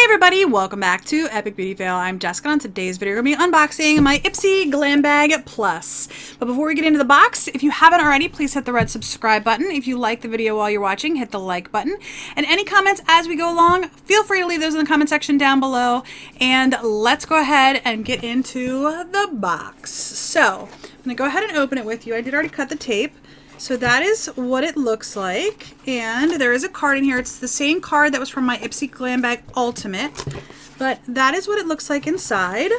everybody, welcome back to Epic Beauty Fail. I'm Jessica. On today's video, we're going to be unboxing my Ipsy Glam Bag Plus. But before we get into the box, if you haven't already, please hit the red subscribe button. If you like the video while you're watching, hit the like button. And any comments as we go along, feel free to leave those in the comment section down below. And let's go ahead and get into the box. So, I'm going to go ahead and open it with you. I did already cut the tape. So that is what it looks like, and there is a card in here. It's the same card that was from my Ipsy Glam Bag Ultimate, but that is what it looks like inside.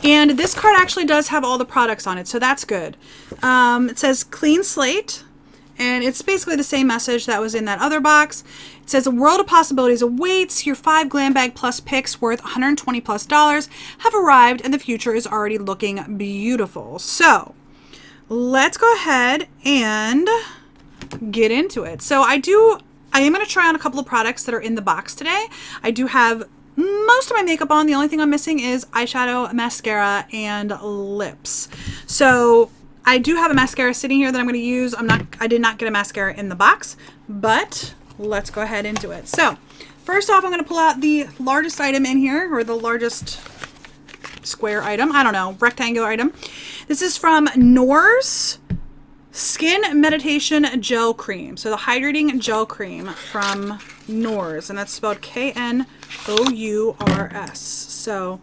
And this card actually does have all the products on it, so that's good. It says clean slate, and it's basically the same message that was in that other box. It says a world of possibilities awaits. Your 5 Glam Bag Plus picks worth $120+ have arrived, and the future is already looking beautiful. So let's go ahead and get into it. So I am going to try on a couple of products that are in the box today. I do have most of my makeup on. The only thing I'm missing is eyeshadow, mascara, and lips. So I do have a mascara sitting here that I'm going to use. I did not get a mascara in the box, but let's go ahead and do it. So first off, I'm going to pull out the largest item in here, or the largest square item. I don't know, rectangular item. This is from Nour's Skin Meditation Gel Cream. So the hydrating gel cream from Nour's, and that's spelled Knours. So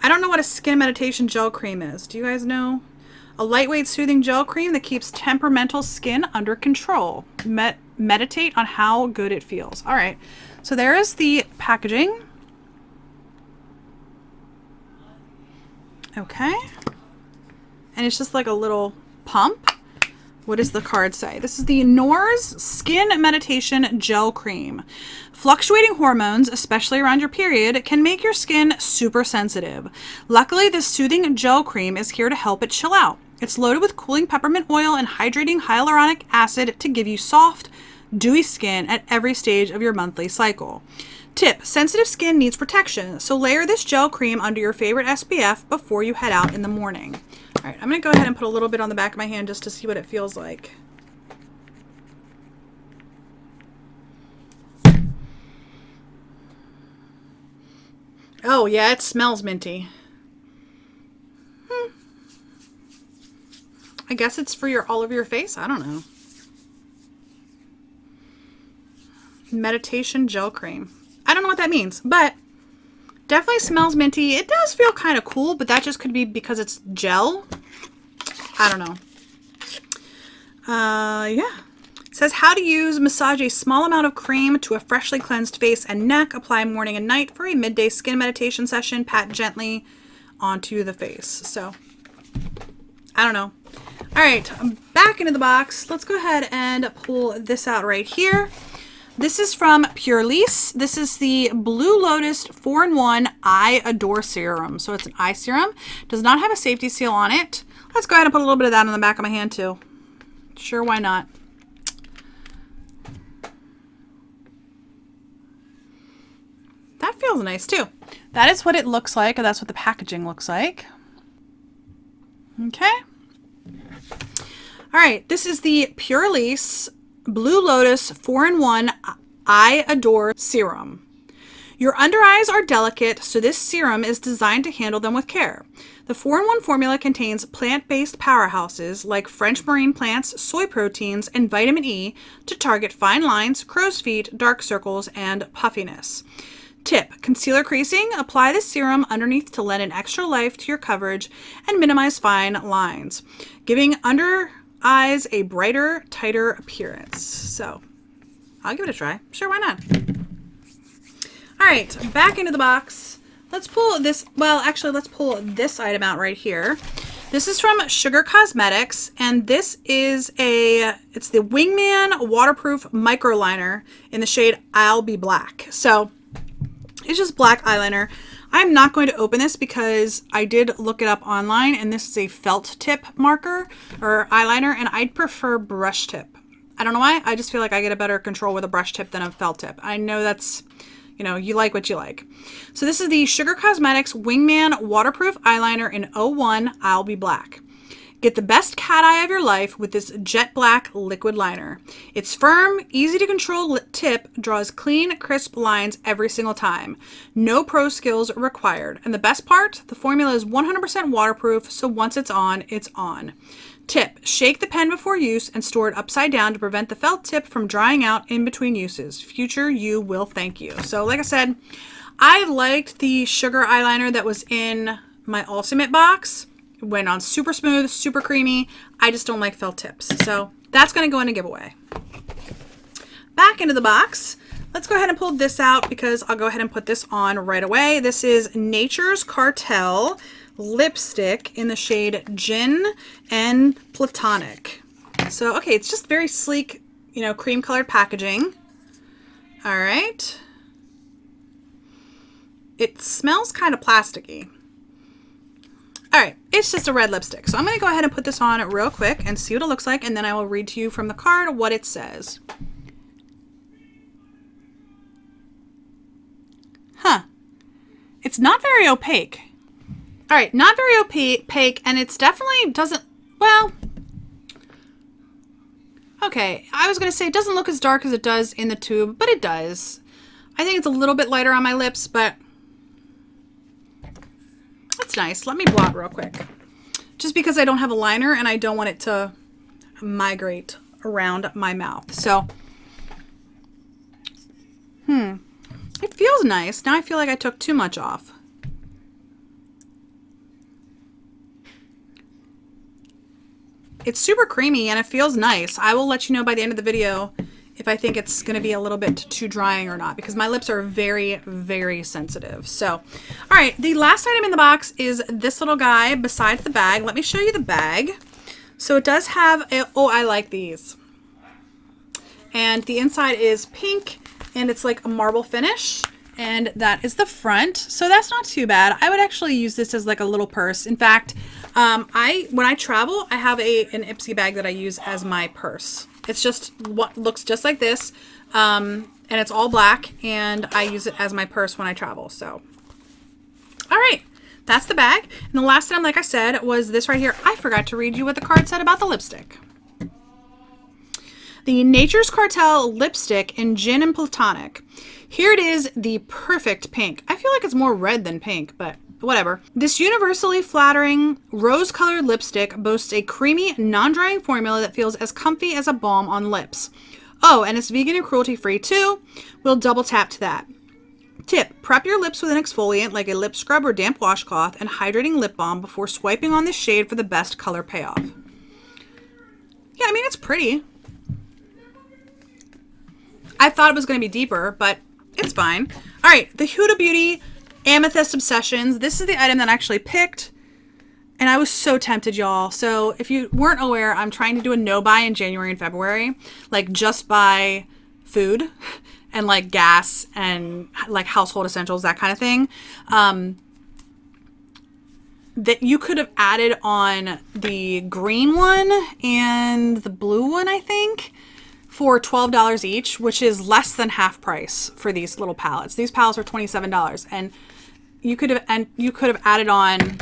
I don't know what a skin meditation gel cream is. Do you guys know? A lightweight soothing gel cream that keeps temperamental skin under control. Meditate on how good it feels. All right, so there is the packaging. Okay. And it's just like a little pump. What does the card say? This is the Nour's Skin Meditation Gel Cream. Fluctuating hormones, especially around your period, can make your skin super sensitive. Luckily, this soothing gel cream is here to help it chill out. It's loaded with cooling peppermint oil and hydrating hyaluronic acid to give you soft, dewy skin at every stage of your monthly cycle. Tip: sensitive skin needs protection, so layer this gel cream under your favorite SPF before you head out in the morning. All right, I'm going to go ahead and put a little bit on the back of my hand just to see what it feels like. Oh yeah, it smells minty. I guess it's for all over your face. I don't know. Meditation gel cream. I don't know what that means, but definitely smells minty. It does feel kind of cool, but that just could be because it's gel. I don't know. Yeah. It says how to use. Massage a small amount of cream to a freshly cleansed face and neck. Apply morning and night for a midday skin meditation session. Pat gently onto the face. So, I don't know. All right, I'm back into the box. Let's go ahead and pull this out right here. This is from Purlisse. This is the Blue Lotus 4-in-1 Eye Adore Serum. So it's an eye serum. Does not have a safety seal on it. Let's go ahead and put a little bit of that on the back of my hand too. Sure, why not? That feels nice too. That is what it looks like, or that's what the packaging looks like. Okay. All right, this is the Purlisse Blue Lotus 4-in-1 Eye Adore Serum. Your under eyes are delicate, so this serum is designed to handle them with care. The 4-in-1 formula contains plant-based powerhouses like French marine plants, soy proteins, and vitamin E to target fine lines, crow's feet, dark circles, and puffiness. Tip: concealer creasing. Apply this serum underneath to lend an extra life to your coverage and minimize fine lines, giving under eyes a brighter, tighter appearance. So I'll give it a try. Sure, why not? All right, back into the box. Let's pull this. Well, actually, let's pull this item out right here. This is from Sugar Cosmetics, and this is it's the Wingman Waterproof Micro Liner in the shade I'll Be Black. So it's just black eyeliner. I'm not going to open this because I did look it up online, and this is a felt tip marker or eyeliner, and I'd prefer brush tip. I don't know why. I just feel like I get a better control with a brush tip than a felt tip. I know that's, you know, you like what you like. So this is the Sugar Cosmetics Wingman Waterproof Eyeliner in 01 I'll Be Black. Get the best cat eye of your life with this jet black liquid liner. Its firm, easy to control tip draws clean, crisp lines every single time. No pro skills required. And the best part, the formula is 100% waterproof, so once it's on, it's on. Tip, shake the pen before use and store it upside down to prevent the felt tip from drying out in between uses. Future you will thank you. So like I said, I liked the sugar eyeliner that was in my Ultimate box. It went on super smooth, super creamy. I just don't like felt tips. So that's going to go in a giveaway. Back into the box. Let's go ahead and pull this out because I'll go ahead and put this on right away. This is Nature's Cartel lipstick in the shade Gin and Platonic. So, okay, it's just very sleek, you know, cream colored packaging. All right. It smells kind of plasticky. All right, it's just a red lipstick. So I'm going to go ahead and put this on real quick and see what it looks like, and then I will read to you from the card what it says. Huh. It's not very opaque. All right, not very opaque, and it's definitely doesn't, well, okay, I was going to say it doesn't look as dark as it does in the tube, but it does. I think it's a little bit lighter on my lips, but that's nice. Let me blot real quick. Just because I don't have a liner and I don't want it to migrate around my mouth. So, it feels nice. Now I feel like I took too much off. It's super creamy and it feels nice. I will let you know by the end of the video if I think it's going to be a little bit too drying or not, because my lips are very, very sensitive. So, all right, the last item in the box is this little guy besides the bag. Let me show you the bag. So it does have, oh, I like these. And the inside is pink and it's like a marble finish. And that is the front. So that's not too bad. I would actually use this as like a little purse. In fact, when I travel, I have an Ipsy bag that I use as my purse. It's just what looks just like this. And it's all black, and I use it as my purse when I travel. So, all right, that's the bag. And the last item, like I said, was this right here. I forgot to read you what the card said about the lipstick. The Nature's Cartel lipstick in Gin and Platonic. Here it is, the perfect pink. I feel like it's more red than pink, but whatever. This universally flattering rose-colored lipstick boasts a creamy, non-drying formula that feels as comfy as a balm on lips. Oh, and it's vegan and cruelty-free too. We'll double tap to that. Tip, prep your lips with an exfoliant like a lip scrub or damp washcloth and hydrating lip balm before swiping on this shade for the best color payoff. Yeah, I mean, it's pretty. I thought it was going to be deeper, but it's fine. All right, the Huda Beauty Amethyst Obsessions. This is the item that I actually picked, and I was so tempted, y'all. So if you weren't aware, I'm trying to do a no-buy in January and February, like just buy food and like gas and like household essentials, that kind of thing. That you could have added on the green one and the blue one, I think, for $12 each, which is less than half price for these little palettes. These palettes are $27, and you could have added on,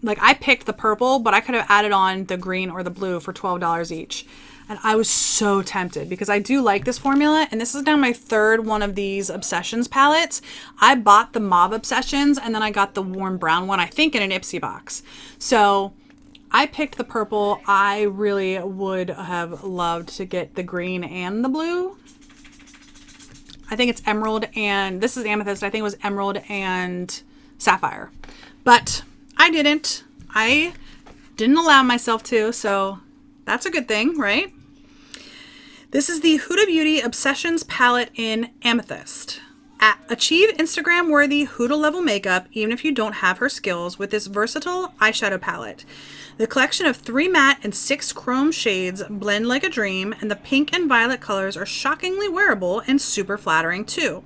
like, I picked the purple, but I could have added on the green or the blue for $12 each. And I was so tempted because I do like this formula, and this is now my third one of these Obsessions palettes. I bought the Mauve Obsessions, and then I got the warm brown one, I think in an Ipsy box. So I picked the purple. I really would have loved to get the green and the blue. I think it's emerald, and this is amethyst. I think it was emerald and sapphire, but I didn't. I didn't allow myself to, so that's a good thing, right? This is the Huda Beauty Obsessions palette in amethyst. Achieve Instagram-worthy Huda-level makeup even if you don't have her skills with this versatile eyeshadow palette. The collection of 3 matte and 6 chrome shades blend like a dream, and the pink and violet colors are shockingly wearable and super flattering too.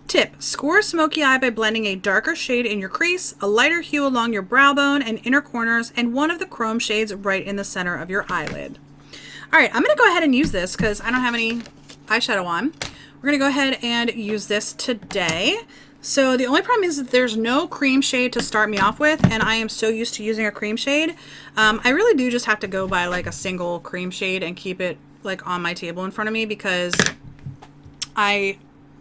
Tip, score a smoky eye by blending a darker shade in your crease, a lighter hue along your brow bone and inner corners, and one of the chrome shades right in the center of your eyelid. All right, I'm going to go ahead and use this because I don't have any eyeshadow on. we're going to go ahead and use this today. So the only problem is that there's no cream shade to start me off with, and I am so used to using a cream shade. I really do just have to go by like a single cream shade and keep it like on my table in front of me, because I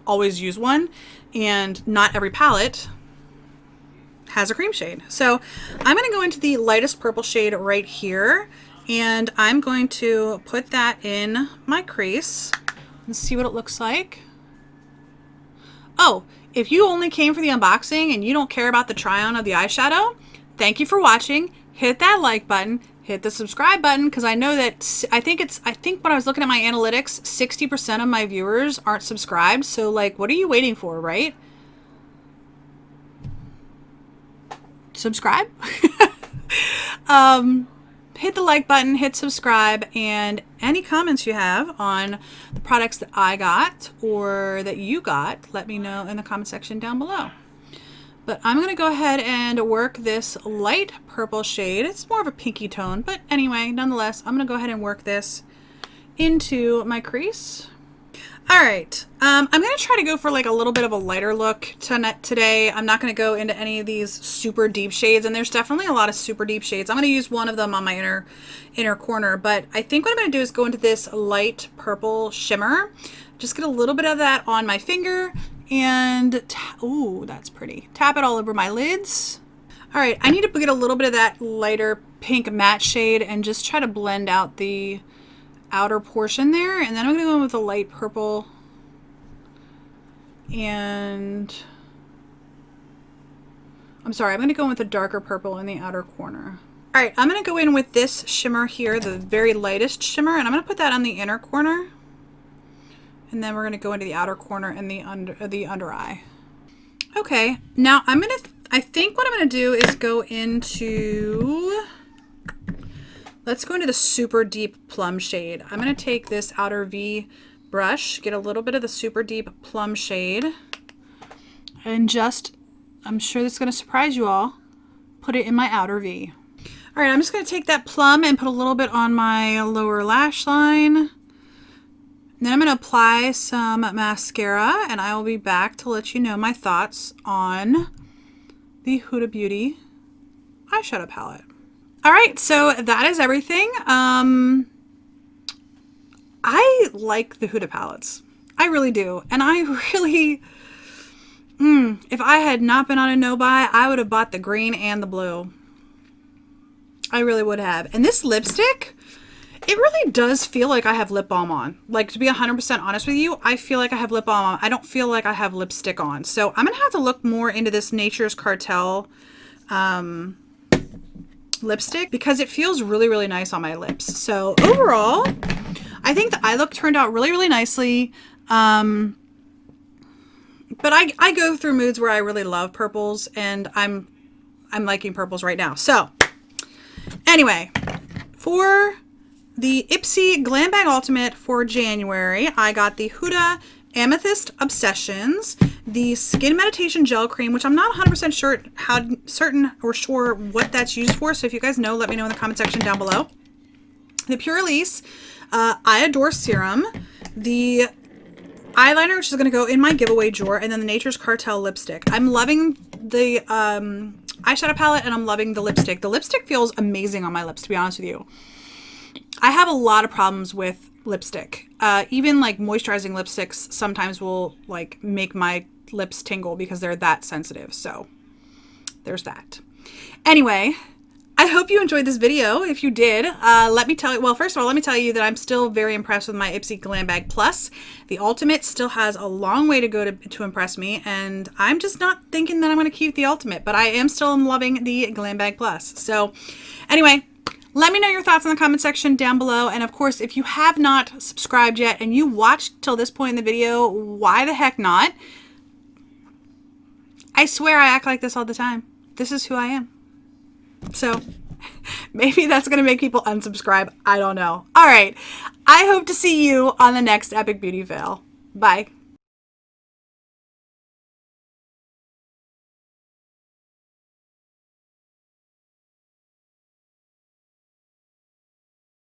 always use one and not every palette has a cream shade. So I'm going to go into the lightest purple shade right here, and I'm going to put that in my crease and see what it looks like. Oh, if you only came for the unboxing and you don't care about the try on of the eyeshadow, thank you for watching. Hit that like button, hit the subscribe button, because I know that I think when I was looking at my analytics, 60% of my viewers aren't subscribed. So like, what are you waiting for, right? Subscribe. Hit the like button, hit subscribe, and any comments you have on the products that I got or that you got, let me know in the comment section down below. But I'm going to go ahead and work this light purple shade. It's more of a pinky tone, but anyway, nonetheless, I'm going to go ahead and work this into my crease. All right, I'm going to try to go for like a little bit of a lighter look today. I'm not going to go into any of these super deep shades, and there's definitely a lot of super deep shades. I'm going to use one of them on my inner corner, but I think what I'm going to do is go into this light purple shimmer. Just get a little bit of that on my finger, and ooh, that's pretty. Tap it all over my lids. All right, I need to get a little bit of that lighter pink matte shade and just try to blend out the outer portion there, and then I'm going to go in with a light purple, and I'm sorry, I'm going to go in with a darker purple in the outer corner. All right, I'm going to go in with this shimmer here, the very lightest shimmer, and I'm going to put that on the inner corner, and then we're going to go into the outer corner and the under eye. Okay, now I think what I'm going to do is go into, let's go into the super deep plum shade. I'm going to take this outer V brush, get a little bit of the super deep plum shade, and just, I'm sure this is going to surprise you all, put it in my outer V. All right, I'm just going to take that plum and put a little bit on my lower lash line. And then I'm going to apply some mascara, and I will be back to let you know my thoughts on the Huda Beauty eyeshadow palette. All right, so that is everything. I like the Huda palettes. I really do. And I really, if I had not been on a no-buy, I would have bought the green and the blue. I really would have. And this lipstick, it really does feel like I have lip balm on. Like, to be 100% honest with you, I feel like I have lip balm on. I don't feel like I have lipstick on. So I'm going to have to look more into this Nature's Cartel lipstick, because it feels really, really nice on my lips. So overall, I think the eye look turned out really, really nicely. But I go through moods where I really love purples, and I'm liking purples right now. So anyway, for the Ipsy Glam Bag Ultimate for January, I got the Huda Amethyst Obsessions, the Skin Meditation Gel Cream, which I'm not 100% sure what that's used for. So if you guys know, let me know in the comment section down below. The Pure Release I Adore Serum, the eyeliner, which is going to go in my giveaway drawer, and then the Nature's Cartel lipstick. I'm loving the eyeshadow palette, and I'm loving the lipstick. The lipstick feels amazing on my lips, to be honest with you. I have a lot of problems with lipstick. Even like moisturizing lipsticks sometimes will like make my lips tingle because they're that sensitive. So there's that. Anyway, I hope you enjoyed this video. If you did, let me tell you, well, first of all, let me tell you that I'm still very impressed with my Ipsy Glam Bag Plus. The Ultimate still has a long way to go to impress me, and I'm just not thinking that I'm going to keep the Ultimate, but I am still loving the Glam Bag Plus. So anyway, let me know your thoughts in the comment section down below. And of course, if you have not subscribed yet and you watched till this point in the video, why the heck not? I swear I act like this all the time. This is who I am. So maybe that's going to make people unsubscribe. I don't know. All right. I hope to see you on the next Epic Beauty Fail. Bye.